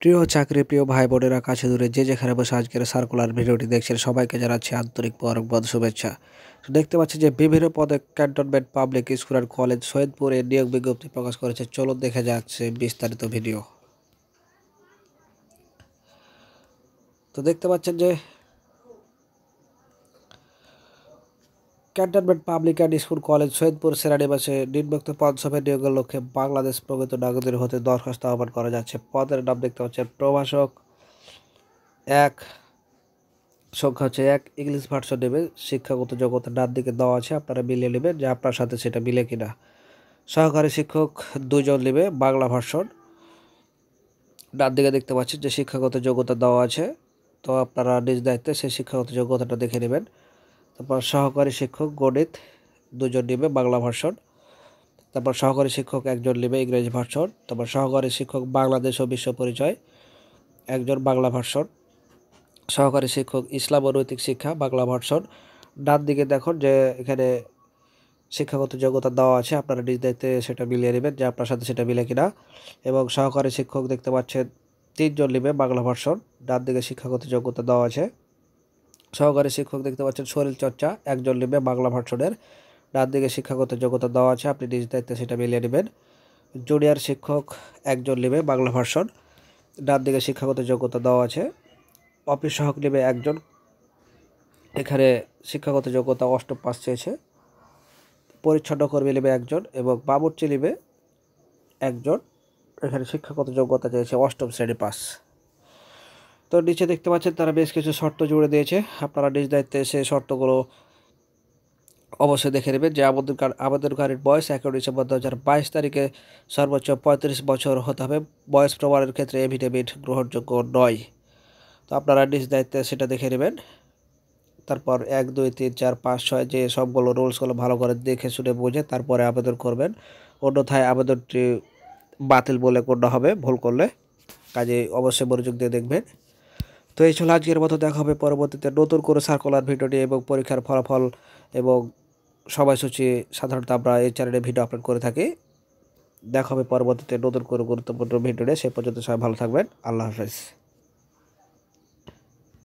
প্রিয় চাকরিপ্রিয় ভাই বোনেরা কাছে দূরে যে যেখানে বসে আজকের সার্কুলার ভিডিওটি দেখছেন সবাইকে জানাচ্ছি আন্তরিক মোবারকবাদ শুভেচ্ছা। তো দেখতে পাচ্ছি যে বিভিন্ন পদে cantonment public school and college সৈয়দপুরে নিয়োগ বিজ্ঞপ্তি প্রকাশ করেছে। চলুন দেখে যাচ্ছে বিস্তারিত ভিডিও। তো দেখতে পাচ্ছেন যে cantonment public and school college Saidpur সেনানিবাসে নিম্নোক্ত পদসমূহে নিয়োগের লক্ষ্যে বাংলাদেশ প্রমিত নাগরিক হতে দরখাস্ত আহ্বান করা যাচ্ছে। পদের নাম দেখতে পাচ্ছেন প্রভাষক 1, সংখ্যা হচ্ছে 1, ইংলিশ ভার্সন নেবে। শিক্ষাগত যোগ্যতা ডান দিকে দেওয়া আছে, আপনারা মিলিয়ে নেবেন যে আপনার সাথে সেটা মিলে কিনা। সহকারী শিক্ষক 2 জন নেবে, বাংলা ভার্সন। ডান দিকে দেখতে পাচ্ছেন যে শিক্ষাগত যোগ্যতা দেওয়া আছে, তো আপনারা নিজ দায়িত্বে সেই শিক্ষাগত যোগ্যতাটা দেখে নেবেন। তারপর সহকারী শিক্ষক গণিত 2 জন নেবে, বাংলা ভার্সন। তারপর সহকারী শিক্ষক 1 জন নেবে, ইংরেজি ভার্সন। তারপর সহকারী শিক্ষক বাংলাদেশ ও বিশ্ব পরিচয় 1 জন, বাংলা ভার্সন। সহকারী শিক্ষক ইসলাম ও নৈতিক শিক্ষা, বাংলা ভার্সন। ডান দিকে দেখুন যে এখানে শিক্ষাগত যোগ্যতা দেওয়া আছে, আপনারা নিজ দায়িত্বে সেটা মিলিয়ে নেবেন যে আপনার সাথে সেটা মিলে কিনা। এবং সহকারী শিক্ষক দেখতে পাচ্ছেন 3 জন নেবে, বাংলা ভার্সন। ডান দিকে শিক্ষাগত যোগ্যতা দেওয়া আছে। সহকারী শিক্ষক দেখতে পাচ্ছেন শরীরচর্চা 1 জন নেবে, বাংলা ভার্সনের। ডান দিকে শিক্ষাগত যোগ্যতা দেওয়া আছে, আপনি নিজ দায়িত্বে সেটা মিলিয়ে নেবেন। জুনিয়র শিক্ষক 1 জন নেবে, বাংলা ভার্সন। ডান দিকে শিক্ষাগত যোগ্যতা দেওয়া আছে। অফিস সহক নেবে 1 জন, এখানে শিক্ষাগত যোগ্যতা অষ্টম পাস চেয়েছে। পরিচ্ছন্ন কর্মী নেবে 1 জন এবং বাবুর্চি নেবে 1 জন, এখানে শিক্ষাগত যোগ্যতা চেয়েছে অষ্টম শ্রেণী পাস। তো নিচে দেখতে পাচ্ছেন তারা বেশ কিছু শর্ত জুড়ে দিয়েছে, আপনারা নিজ দায়িত্বে সেই শর্তগুলো অবশ্যই দেখে নেবেন। যে আবেদনকারীর বয়স 11 ডিসেম্বর 2022 তারিখে সর্বোচ্চ 35 বছর হতে হবে। বয়স প্রমাণের ক্ষেত্রে এফিডেভিট গ্রহণযোগ্য নয়। তো আপনারা নিজ দায়িত্বে সেটা দেখে নেবেন। তারপর 1, 2, 3, 4, 5, 6 যে সবগুলো রুলসগুলো ভালো করে দেখে শুনে বুঝে তারপরে আবেদন করবেন, অন্যথায় আবেদনটি বাতিল বলে গণ্য হবে ভুল করলে। কাজে অবশ্যই মনোযোগ দিয়ে দেখবেন। তো এই ছিল আজকের মতো, দেখা হবে পরবর্তীতে নতুন করে সার্কুলার ভিডিও নিয়ে এবং পরীক্ষার ফলাফল এবং সময়সূচি। সাধারণত আমরা এই চ্যানেলে ভিডিও আপলোড করে থাকি। দেখা হবে পরবর্তীতে নতুন করে গুরুত্বপূর্ণ ভিডিও নিয়ে। সে পর্যন্ত সবাই ভালো থাকবেন। আল্লাহ হাফেজ।